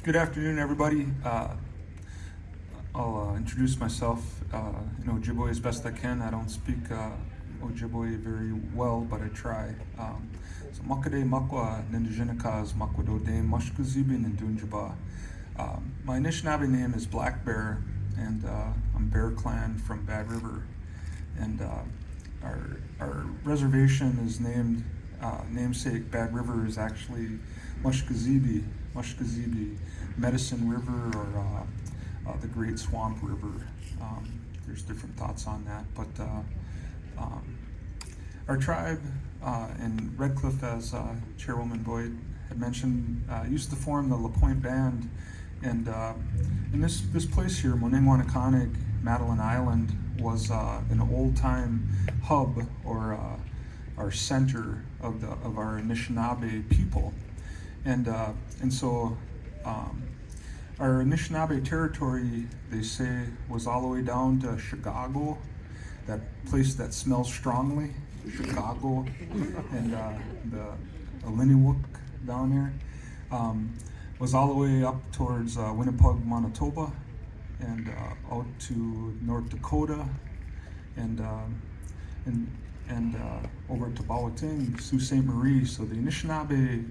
Good afternoon, everybody. I'll introduce myself in Ojibwe as best I can. I don't speak Ojibwe very well, but I try. So Makade Makwa Ninjinikas Makwadode Mashkuzibi Nindunjaba. My Anishinaabe name is Black Bear, and I'm Bear Clan from Bad River. And our reservation is named namesake Bad River is actually Mushkazibi, Medicine River, or the Great Swamp River. There's different thoughts on that, but our tribe in Red Cliff, as Chairwoman Boyd had mentioned, used to form the La Pointe Band, and in this place here, Mooningwaanikaaning, Madeline Island, was an old-time hub or our center of our Anishinaabe people, and so our Anishinaabe territory, they say, was all the way down to Chicago, that place that smells strongly, Chicago, and the Illiniwuk down there, was all the way up towards Winnipeg, Manitoba, and out to North Dakota, and over to Bawating, Sault Ste. Marie. So the Anishinaabe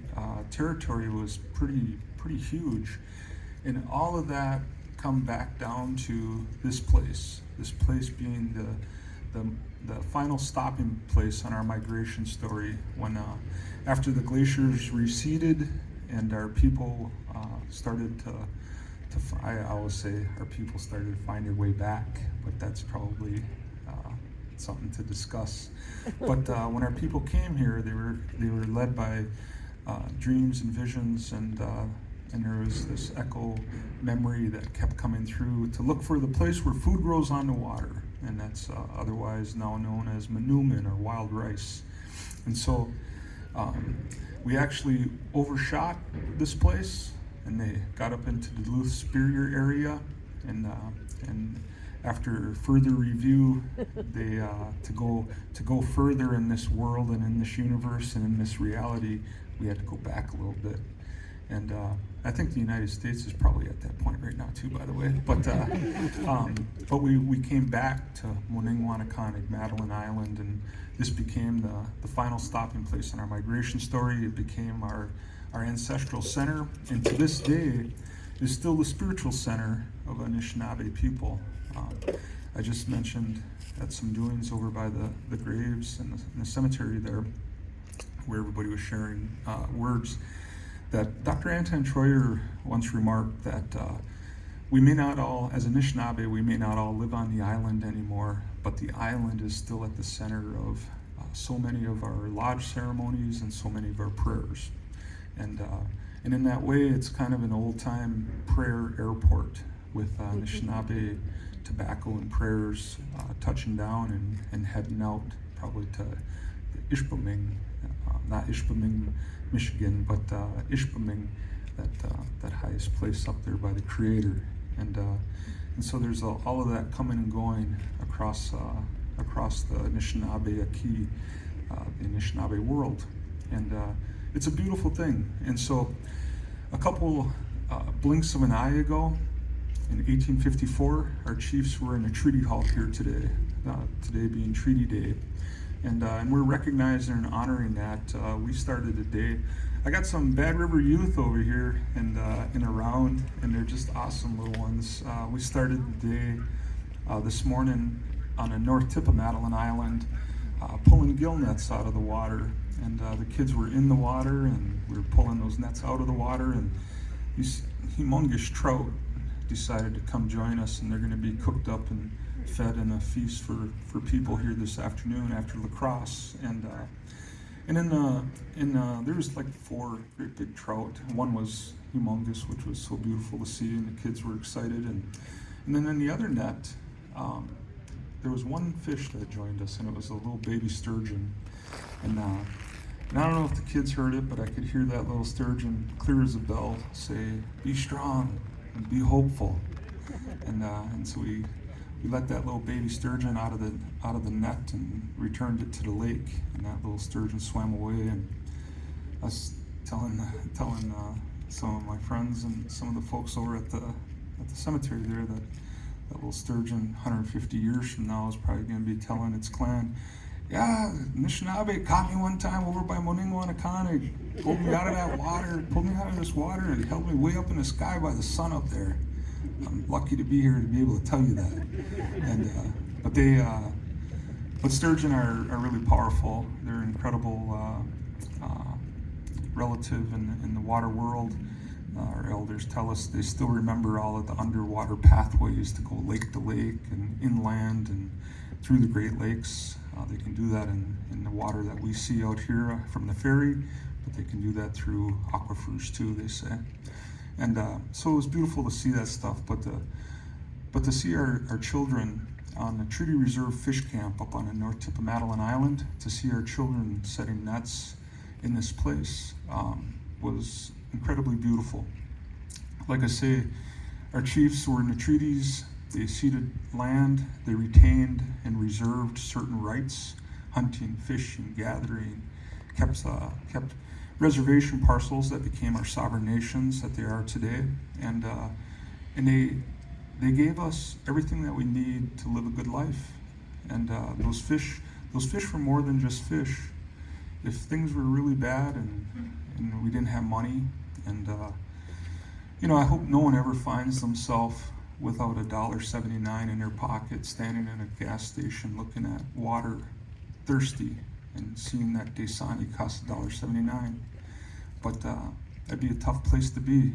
territory was pretty huge, and all of that come back down to this place being the final stopping place on our migration story, when after the glaciers receded and our people started to I always say our people started to find their way back, but that's probably something to discuss. But when our people came here, they were led by dreams and visions, and there was this echo memory that kept coming through to look for the place where food grows on the water, and that's otherwise now known as manumin, or wild rice. And so we actually overshot this place, and they got up into the Duluth Superior area, and after further review, they to go further in this world and in this universe and in this reality, we had to go back a little bit. And I think the United States is probably at that point right now too, by the way. But we came back to Mooningwaanikaaning, Madeline Island, and this became the final stopping place in our migration story. It became our ancestral center, and to this day is still the spiritual center of Anishinaabe people. I just mentioned at some doings over by the graves in the cemetery there, where everybody was sharing words, that Dr. Anton Troyer once remarked that we may not all, as Anishinaabe, we may not all live on the island anymore, but the island is still at the center of so many of our lodge ceremonies and so many of our prayers. And in that way, it's kind of an old-time prayer airport with Anishinaabe tobacco and prayers touching down and heading out probably to Ishpeming, not Ishpeming, Michigan, but Ishpeming, that highest place up there by the Creator. And so there's all of that coming and going across the Anishinaabe Aki, the Anishinaabe world. And it's a beautiful thing. And so a couple blinks of an eye ago, in 1854, our chiefs were in a treaty halt here today, today being Treaty Day. And we're recognizing and honoring that. We started a day. I got some Bad River youth over here and around, and they're just awesome little ones. We started the day this morning on the north tip of Madeline Island, pulling gill nets out of the water. And the kids were in the water, and we were pulling those nets out of the water, and these humongous trout decided to come join us, and they're going to be cooked up and fed in a feast for people here this afternoon after lacrosse. And there was like 4 great big trout. One was humongous, which was so beautiful to see, and the kids were excited. And then in the other net, there was one fish that joined us, and it was a little baby sturgeon. And I don't know if the kids heard it, but I could hear that little sturgeon clear as a bell say, "Be strong and be hopeful." And so we let that little baby sturgeon out of the net and returned it to the lake, and that little sturgeon swam away. And us telling some of my friends and some of the folks over at the cemetery there that little sturgeon 150 years from now is probably going to be telling its clan, yeah, Anishinaabe caught me one time over by Mooningwaanikaaning, pulled me out of that water, pulled me out of this water, and held me way up in the sky by the sun up there. I'm lucky to be here to be able to tell you that. And but sturgeon are really powerful. They're an incredible relative in the water world. Our elders tell us they still remember all of the underwater pathways to go lake to lake and inland and through the Great Lakes. They can do that in the water that we see out here from the ferry, but they can do that through aquifers too, they say. And so it was beautiful to see that stuff, but to see our children on the Treaty Reserve Fish Camp up on the north tip of Madeline Island, to see our children setting nets in this place was incredibly beautiful. Like I say, our chiefs were in the treaties, they ceded land, they retained and reserved certain rights, hunting, fishing, gathering, kept reservation parcels that became our sovereign nations that they are today, and they gave us everything that we need to live a good life. And those fish were more than just fish. If things were really bad and we didn't have money, and I hope no one ever finds themselves without $1.79 in their pocket, standing in a gas station looking at water, thirsty, and seeing that Dasani costs $1.79. But that'd be a tough place to be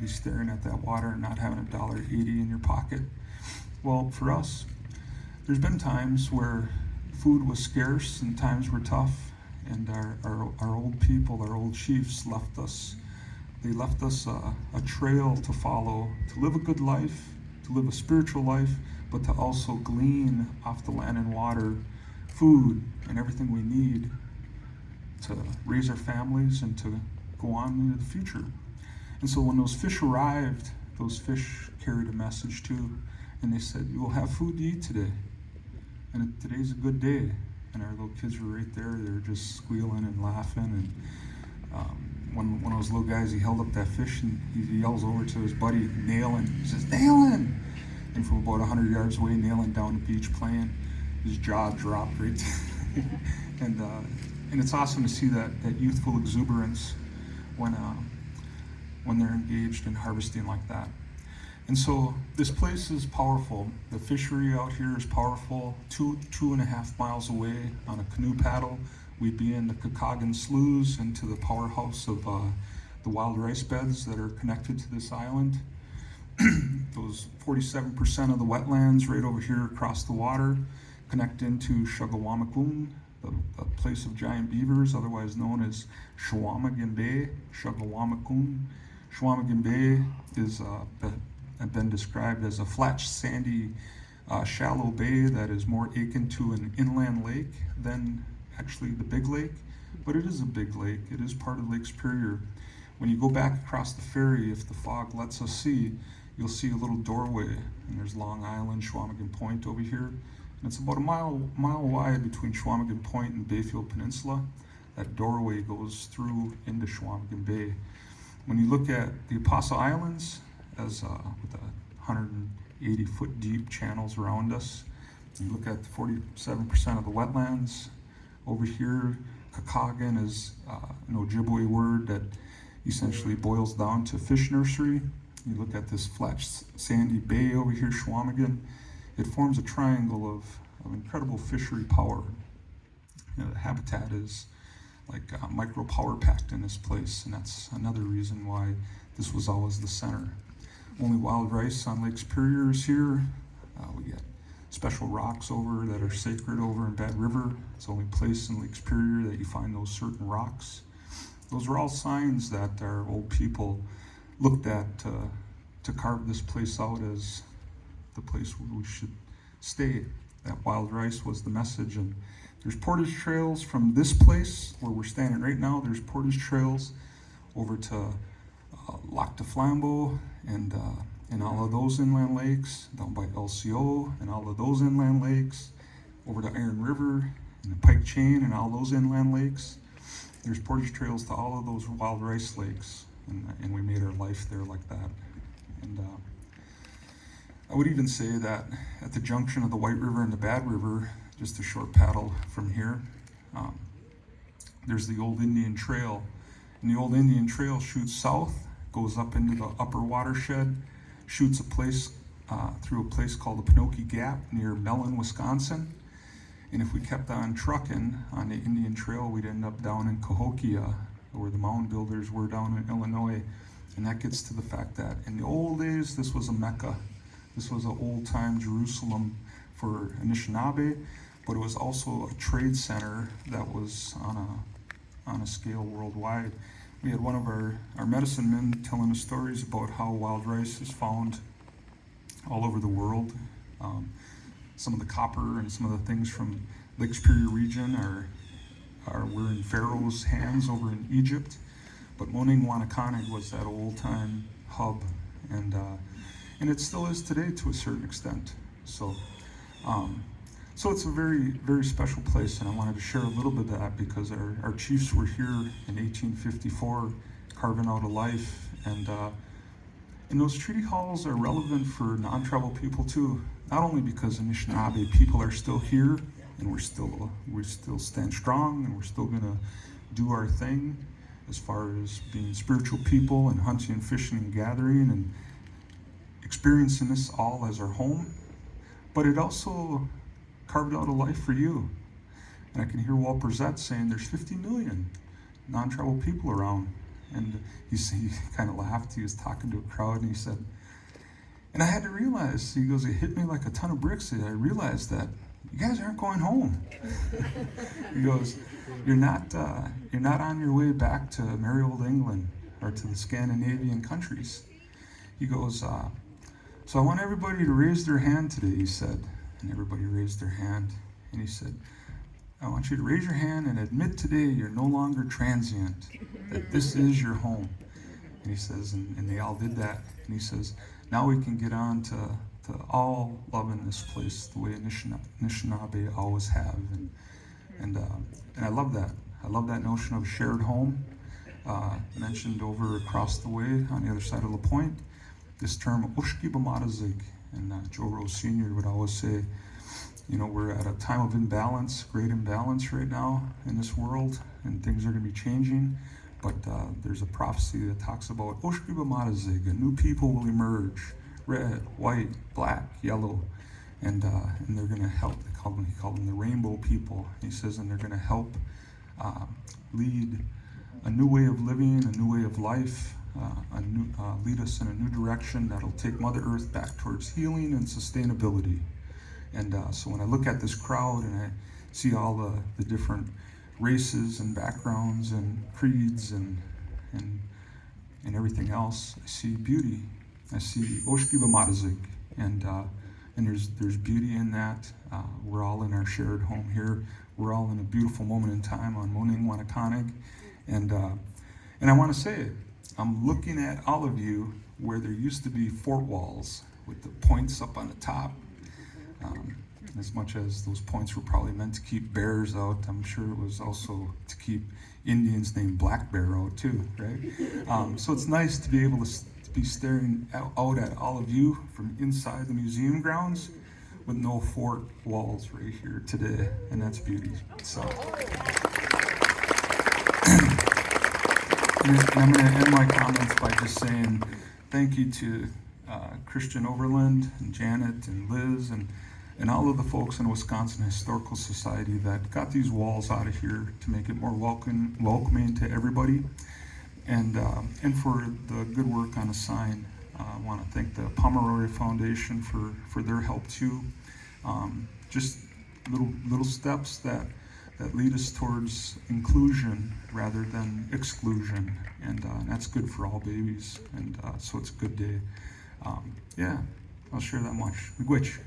staring at that water and not having $1.80 in your pocket. Well, for us, there's been times where food was scarce and times were tough, and our old people, our old chiefs left us. They left us a trail to follow, to live a good life, to live a spiritual life, but to also glean off the land and water food and everything we need to raise our families and to go on into the future. And so when those fish arrived, those fish carried a message too, and they said, "You will have food to eat today, and today's a good day." And our little kids were right there; they were just squealing and laughing. And one of those little guys, he held up that fish and he yells over to his buddy, "Nailing!" He says, "Nailing!" And from about 100 yards away, Nailing down the beach playing, his jaw dropped right there. And it's awesome to see that youthful exuberance when they're engaged in harvesting like that. And so this place is powerful. The fishery out here is powerful. 2.5 miles away on a canoe paddle, we'd be in the Kakagan sloughs into the powerhouse of the wild rice beds that are connected to this island. Those 47% of the wetlands right over here across the water connect into Shagawamakun, the place of giant beavers, otherwise known as Shawamagan Bay, Shagawamakun. Shawamagan Bay is been described as a flat, sandy, shallow bay that is more akin to an inland lake than actually the big lake, but it is a big lake. It is part of Lake Superior. When you go back across the ferry, if the fog lets us see, you'll see a little doorway, and there's Long Island, Shawamagan Point over here, and it's about a mile wide between Shawamagan Point and Bayfield Peninsula. That doorway goes through into Shawamagan Bay. When you look at the Apostle Islands, as with the 180-foot deep channels around us, you look at the 47% of the wetlands. Over here, Kakagan is an Ojibwe word that essentially boils down to fish nursery. You look at this flat, sandy bay over here, Shawamagan. It forms a triangle of incredible fishery power. The habitat is like micro power packed in this place, and that's another reason why this was always the center. Only wild rice on Lake Superior is here. We get special rocks over that are sacred over in Bad River. It's the only place in Lake Superior that you find those certain rocks. Those are all signs that our old people looked at to carve this place out as the place where we should stay. That wild rice was the message. And there's portage trails from this place where we're standing right now. There's portage trails over to Lac de Flambeau and all of those inland lakes, down by LCO and all of those inland lakes, over to Iron River and the Pike Chain and all those inland lakes. There's portage trails to all of those wild rice lakes. and we made our life there like that. And I would even say that at the junction of the White River and the Bad River, just a short paddle from here, there's the old Indian Trail. And the old Indian Trail shoots south, goes up into the upper watershed, shoots through a place called the Pinocchio Gap near Mellon, Wisconsin. And if we kept on trucking on the Indian Trail, we'd end up down in Cahokia, where the mound builders were down in Illinois. And that gets to the fact that in the old days, this was a Mecca. This was an old-time Jerusalem for Anishinaabe, but it was also a trade center that was on a scale worldwide. We had one of our medicine men telling us stories about how wild rice is found all over the world. Some of the copper and some of the things from Lake Superior region were in Pharaoh's hands over in Egypt, but Mooningwaanikaaning was that old-time hub, and it still is today to a certain extent. So it's a very, very special place, and I wanted to share a little bit of that because our chiefs were here in 1854 carving out a life, and those treaty halls are relevant for non-tribal people too, not only because Anishinaabe people are still here and we still stand strong and we're still gonna do our thing as far as being spiritual people and hunting and fishing and gathering and experiencing this all as our home, but it also carved out a life for you. And I can hear Walt Brissett saying there's 50 million non-tribal people around. And he kind of laughed. He was talking to a crowd and he said, and I had to realize, he goes, it hit me like a ton of bricks. I realized that you guys aren't going home. He goes, you're not on your way back to merry old England or to the Scandinavian countries. He goes, so I want everybody to raise their hand today, he said. And everybody raised their hand. And he said, I want you to raise your hand and admit today you're no longer transient, that this is your home. And he says, and they all did that. And he says, now we can get on to all loving this place the way Anishinaabe always have. And I love that. I love that notion of shared home. Mentioned over across the way on the other side of La Pointe, this term Oshkibamatazig. And Joe Rose Sr. would always say, you know, we're at a time of imbalance, great imbalance right now in this world, and things are going to be changing. But there's a prophecy that talks about Oshkibamatazig, a new people will emerge, red, white, black, yellow, and they're going to help. He called them the rainbow people. He says, and they're going to help lead a new way of living, a new way of life, lead us in a new direction that'll take Mother Earth back towards healing and sustainability. And so when I look at this crowd and I see all the different races and backgrounds and creeds and everything else, I see beauty. I see Oshkibamatazig, and there's beauty in that. We're all in our shared home here. We're all in a beautiful moment in time on Mooningwaanikaaning, and I want to say it. I'm looking at all of you where there used to be fort walls with the points up on the top. As much as those points were probably meant to keep bears out, I'm sure it was also to keep Indians named Black Bear out too, right? So it's nice to be able to be staring out at all of you from inside the museum grounds with no fort walls right here today, and that's beauty. So. And I'm going to end my comments by just saying thank you to Christian Overland and Janet and Liz and all of the folks in Wisconsin Historical Society that got these walls out of here to make it more welcoming to everybody, and for the good work on a sign. I want to thank the Pomeroy Foundation for their help too. Just little steps that lead us towards inclusion rather than exclusion, and that's good for all babies, and so it's a good day. Yeah, I'll share that much. Miigwech.